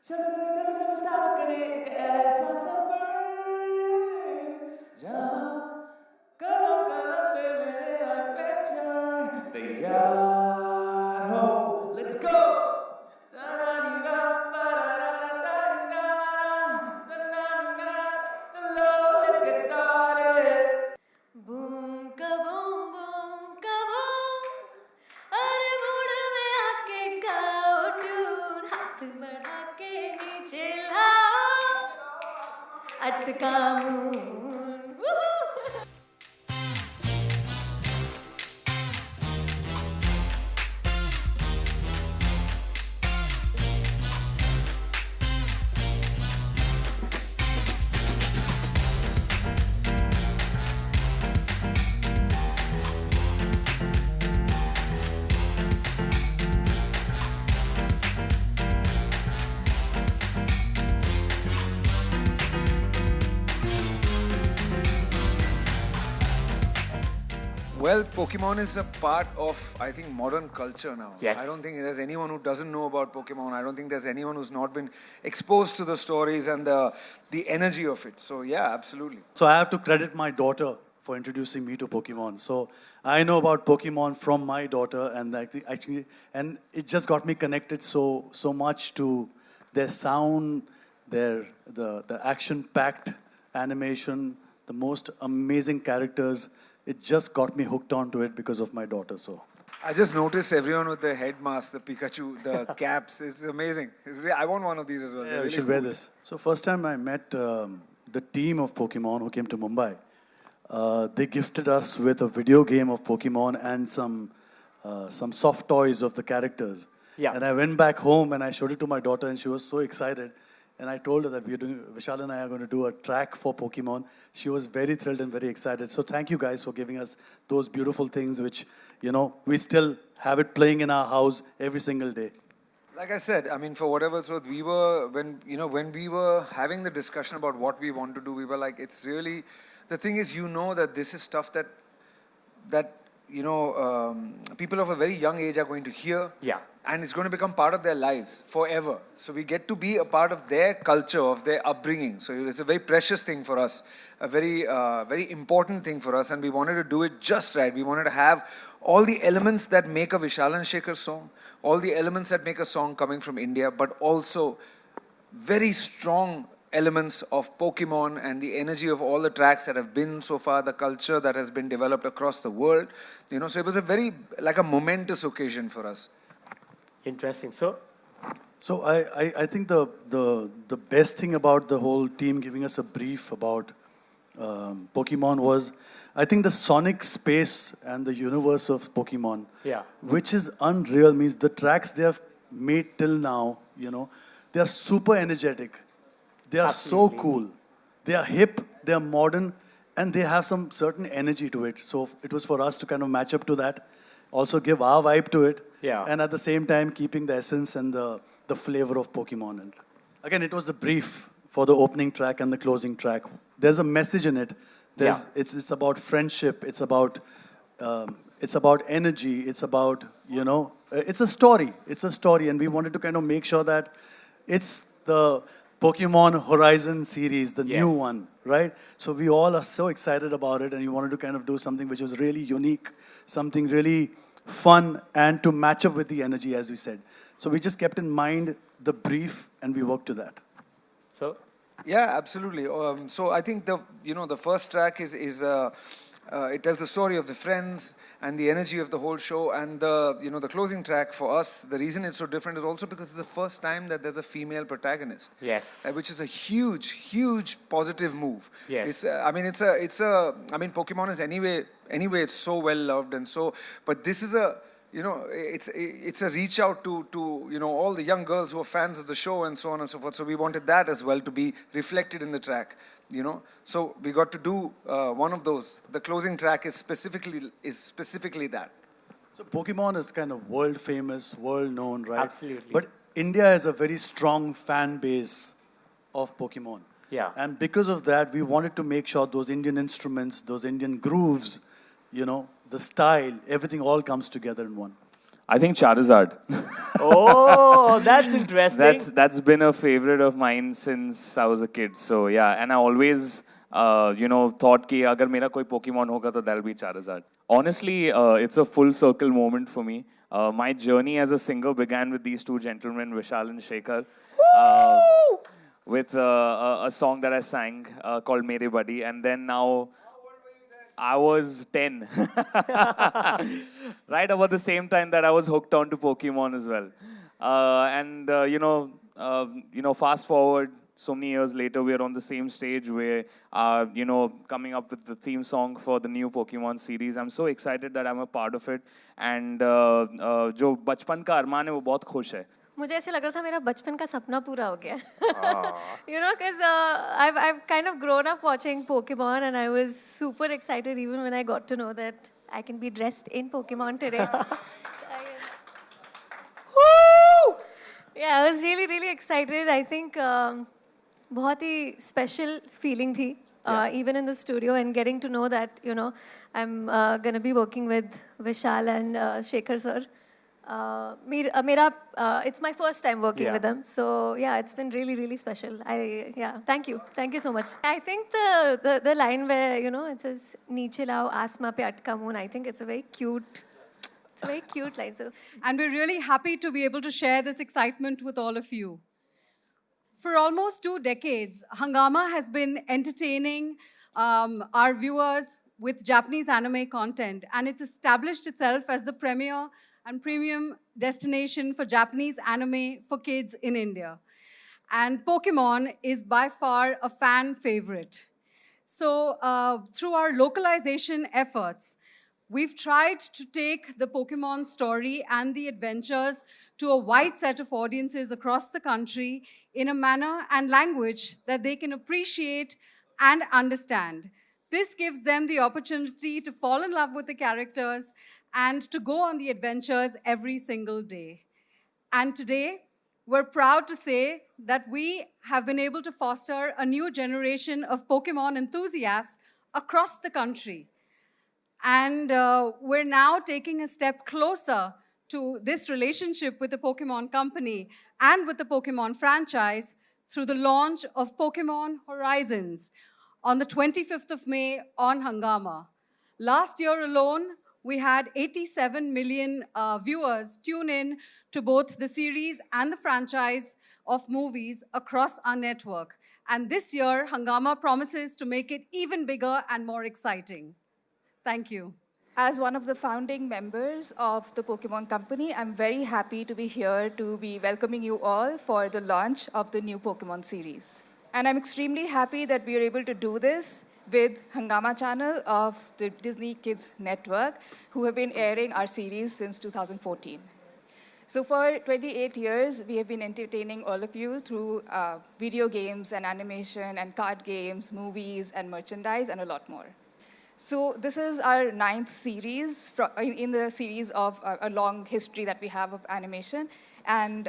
चलो चलो चलो चलो स्टार्ट करें एक ऐसा सफर जहाँ कदम कदम पे मेरे एडवेंचर तैयार हो लेट्स गो चलो let's get started boom kaboom boom kaboom अरे मूड में आके गाओ ट्यून हाथ बढ़ा के नीचे लाओ अटका moon Well, Pokemon is a part of, I think, modern culture now. Yes. I don't think there's anyone who doesn't know about Pokemon. I don't think there's anyone who's not been exposed to the stories and the energy of it. So, yeah, absolutely. So I have to credit my daughter for introducing me to Pokemon. So I know about Pokemon from my daughter, and and it just got me connected so much to their sound, the action-packed animation, the most amazing characters. It just got me hooked onto it because of my daughter. So. I just noticed everyone with the head mask, the Pikachu, the caps. It's amazing. I want one of these as well. Yeah, They're we really should wear cool. this. So first time I met the team of Pokemon who came to Mumbai, they gifted us with a video game of Pokemon and some soft toys of the characters. Yeah. And I went back home and I showed it to my daughter and she was so excited. And I told her that Vishal and I are going to do a track for Pokemon. She was very thrilled and very excited. So thank you guys for giving us those beautiful things which, we still have it playing in our house every single day. Like I said, I mean, for whatever it's worth, when we were having the discussion about what we want to do, we were like, it's really, the thing is, that this is stuff that people of a very young age are going to hear. Yeah. And it's going to become part of their lives forever. So we get to be a part of their culture, of their upbringing. So it's a very precious thing for us, a very important thing for us. And we wanted to do it just right. We wanted to have all the elements that make a Vishal and Shekhar song, all the elements that make a song coming from India, but also very strong elements of Pokemon and the energy of all the tracks that have been so far, the culture that has been developed across the world. So it was like a momentous occasion for us. Interesting. So I think the best thing about the whole team giving us a brief about Pokemon was, I think the sonic space and the universe of Pokemon, Yeah. which is unreal, means the tracks they have made till now, they are super energetic. They are Absolutely. so cool. They are hip, they are modern, and they have some certain energy to it. So it was for us to kind of match up to that, also give our vibe to it, Yeah. and at the same time keeping the essence and the flavor of Pokemon. And again, it was the brief for the opening track and the closing track. There's a message in it. It's about friendship. It's about energy. It's about it's a story. It's a story, and we wanted to kind of make sure that it's the Pokemon Horizon series, the new Yes. one, right? So we all are so excited about it, and we wanted to kind of do something which was really unique, something really fun, and to match up with the energy, as we said. So we just kept in mind the brief, and we worked to that. So Yeah, absolutely. So I think the first track is it tells the story of the friends and the energy of the whole show, and the closing track for us. The reason it's so different is also because it's the first time that there's a female protagonist. Yes. Which is a huge positive move. Yes. It's Pokemon is anyway it's so well loved, and so, but this is it's a reach out to all the young girls who are fans of the show and so on and so forth. So we wanted that as well to be reflected in the track. So we got to do one of those. The closing track is specifically that. So Pokemon is kind of world famous, world known, right? Absolutely. But India has a very strong fan base of Pokemon. Yeah. And because of that, we wanted to make sure those Indian instruments, those Indian grooves, the style, everything all comes together in one. I think Charizard. Oh, that's interesting. That's been a favorite of mine since I was a kid. So yeah, and I always thought कि अगर मेरा कोई Pokemon होगा तो that'll be Charizard. Honestly, it's a full circle moment for me. My journey as a singer began with these two gentlemen, Vishal and Shekhar, with a song that I sang called Mere Buddy, and then now I was 10. Right about the same time that I was hooked onto Pokemon as well. Fast forward so many years later, we are on the same stage where, coming up with the theme song for the new Pokemon series. I'm so excited that I'm a part of it. And जो बचपन का अरमान है वो बहुत खुश है. मुझे ऐसे लग रहा था मेरा बचपन का सपना पूरा हो गया. Because I've kind of grown up watching Pokemon, and I was super excited even when I got to know that I can be dressed in Pokemon today. Yeah, I was really, really excited. I think बहुत ही special feeling थी, even in the studio, and getting to know that, I'm going to be working with Vishal and Shekhar sir. It's my first time working with them, so yeah, it's been really, really special. Thank you so much. I think the line where it says "Neeche lao asma pe atka moon," I think it's a very cute line. So, and we're really happy to be able to share this excitement with all of you. For almost 2 decades, Hungama has been entertaining our viewers with Japanese anime content, and it's established itself as the premier and premium destination for Japanese anime for kids in India. And Pokemon is by far a fan favorite. So through our localization efforts, we've tried to take the Pokemon story and the adventures to a wide set of audiences across the country in a manner and language that they can appreciate and understand. This gives them the opportunity to fall in love with the characters and to go on the adventures every single day. And today, we're proud to say that we have been able to foster a new generation of Pokemon enthusiasts across the country. And we're now taking a step closer to this relationship with the Pokemon company and with the Pokemon franchise through the launch of Pokemon Horizons on the 25th of May on Hungama. Last year alone, we had 87 million viewers tune in to both the series and the franchise of movies across our network. And this year, Hungama promises to make it even bigger and more exciting. Thank you. As one of the founding members of the Pokemon Company, I'm very happy to be here to be welcoming you all for the launch of the new Pokemon series. And I'm extremely happy that we are able to do this with Hungama channel of the Disney Kids Network, who have been airing our series since 2014. So for 28 years, we have been entertaining all of you through video games and animation and card games, movies and merchandise and a lot more. So this is our 9th series in the series of a long history that we have of animation. And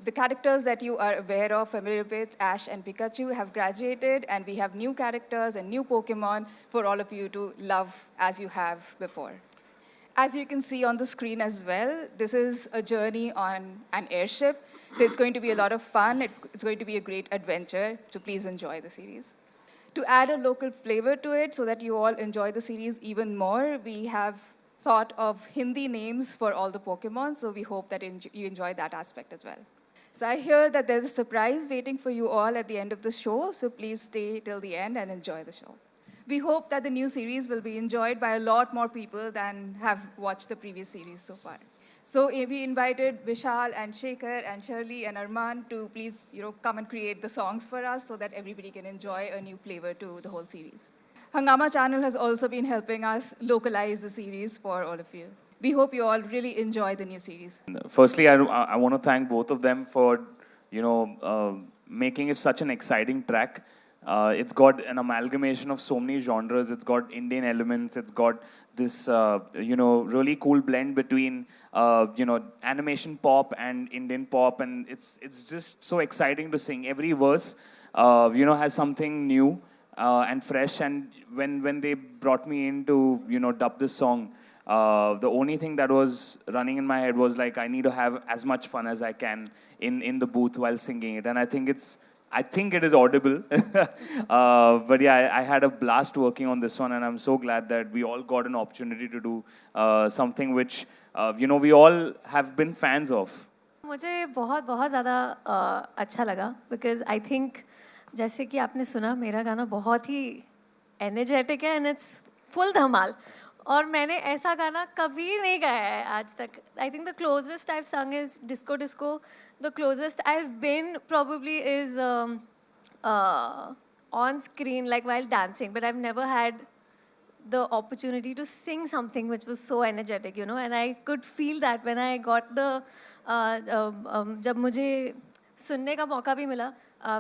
the characters that you are aware of, familiar with, Ash and Pikachu, have graduated, and we have new characters and new Pokemon for all of you to love as you have before. As you can see on the screen as well, this is a journey on an airship. So it's going to be a lot of fun. It's going to be a great adventure. So please enjoy the series. To add a local flavor to it so that you all enjoy the series even more, we have thought of Hindi names for all the Pokemon, so we hope that you enjoy that aspect as well. So I hear that there's a surprise waiting for you all at the end of the show, so please stay till the end and enjoy the show. We hope that the new series will be enjoyed by a lot more people than have watched the previous series so far. So we invited Vishal and Shekhar and Shirley and Arman to please come and create the songs for us so that everybody can enjoy a new flavor to the whole series. Hungama channel has also been helping us localize the series for all of you. We hope you all really enjoy the new series. Firstly, I want to thank both of them for making it such an exciting track. It's got an amalgamation of so many genres. It's got Indian elements. It's got this, really cool blend between, animation pop and Indian pop, and it's just so exciting to sing. Every verse, has something new and fresh. And when they brought me in to, dub this song, the only thing that was running in my head was like, I need to have as much fun as I can in the booth while singing it. And I think it is audible. But yeah, I had a blast working on this one, and I'm so glad that we all got an opportunity to do something which, we all have been fans of. मुझे बहुत बहुत ज़्यादा अच्छा लगा because I think जैसे कि आपने सुना मेरा गाना बहुत ही energetic है and it's full धमाल और मैंने ऐसा गाना कभी नहीं गाया है आज तक. I think the closest I've sung is Disco Disco. The closest I've been probably is on screen, like while dancing, but I've never had the opportunity to sing something which was so energetic, and I could feel that when I got the जब मुझे सुनने का मौका भी मिला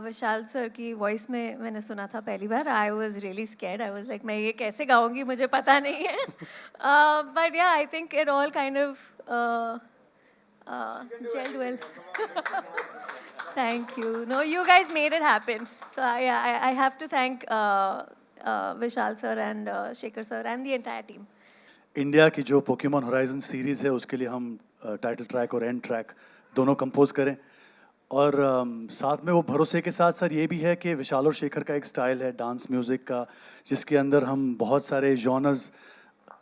विशाल sir की voice में मैंने सुना था पहली बार. I was really scared. I was like मैं ये कैसे गाऊंगी मुझे पता नहीं है. बट या I think it all kind of gelled well. Thank you. No, you guys made it happen. So I have to thank Vishal sir and Shekhar sir and the entire team. India की जो Pokemon horizon series है उसके लिए हम title track और and track दोनों compose करें. और साथ में वो भरोसे के साथ सर ये भी है कि विशाल और शेखर का एक स्टाइल है डांस म्यूज़िक का जिसके अंदर हम बहुत सारे जॉनर्स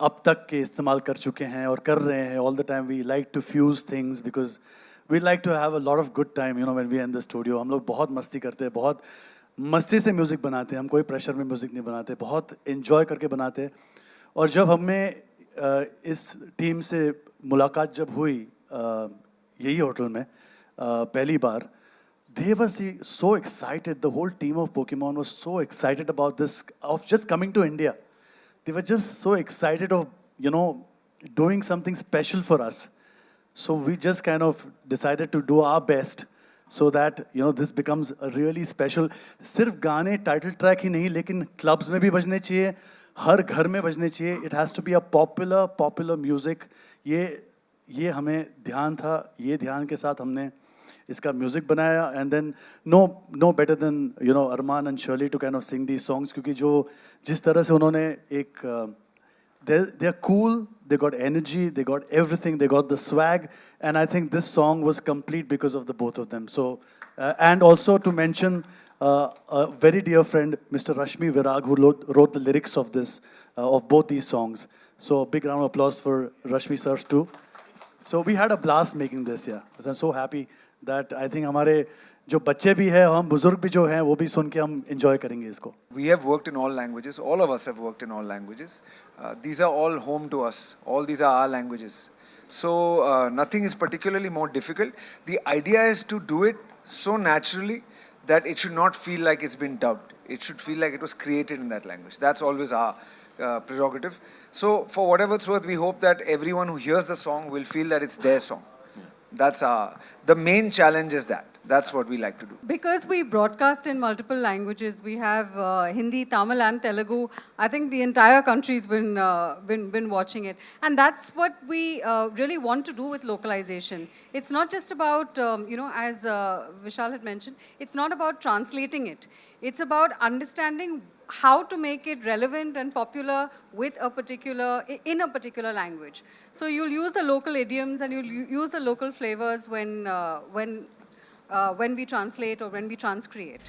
अब तक के इस्तेमाल कर चुके हैं और कर रहे हैं. All the time we like to fuse things because we like to have a lot of good time when we in the studio. हम लोग बहुत मस्ती करते हैं, बहुत मस्ती से म्यूज़िक बनाते हैं. हम कोई प्रेशर में म्यूज़िक नहीं बनाते, बहुत इन्जॉय करके बनाते हैं. और जब हमें इस टीम से मुलाकात जब हुई यही होटल में पहली बार, they were so excited. The whole team of Pokemon was so excited about this, of just coming to India. They were just so excited of, doing something special for us. So we just kind of decided to do our best so that, this becomes a really special. सिर्फ गाने title track ही नहीं लेकिन clubs में भी बजने चाहिए, हर घर में बजने चाहिए. It has to be a popular music. ये हमें ध्यान था, ये ध्यान के साथ हमने इसका म्यूज़िक बनाया. And then no better than Armaan and Shirley to kind of sing these songs क्योंकि जिस तरह से उन्होंने एक they are cool, they got energy, they got everything, they got the swag, and I think this song was complete because of the both of them. So and also to mention a very dear friend, Mr. Rashmi Virag, who wrote the lyrics of this of both these songs. So big round of applause for Rashmi sirs too. So we had a blast making this. I'm so happy that I think हमारे जो बच्चे भी हैं, हम बुजुर्ग भी जो हैं, वो भी सुन के हम enjoy करेंगे इसको. We have worked in all languages. All of us have worked in all languages. These are all home to us. All these are our languages. So nothing is particularly more difficult. The idea is to do it so naturally that it should not feel like it's been dubbed. It should feel like it was created in that language. That's always our prerogative. So for whatever it's worth, we hope that everyone who hears the song will feel that it's their song. That's the main challenge is that. That's what we like to do. Because we broadcast in multiple languages, we have Hindi, Tamil and Telugu. I think the entire country's been watching it. And that's what we really want to do with localization. It's not just about, as Vishal had mentioned, it's not about translating it. It's about understanding how to make it relevant and popular in a particular language. So you'll use the local idioms and you'll use the local flavors when we translate or when we transcreate.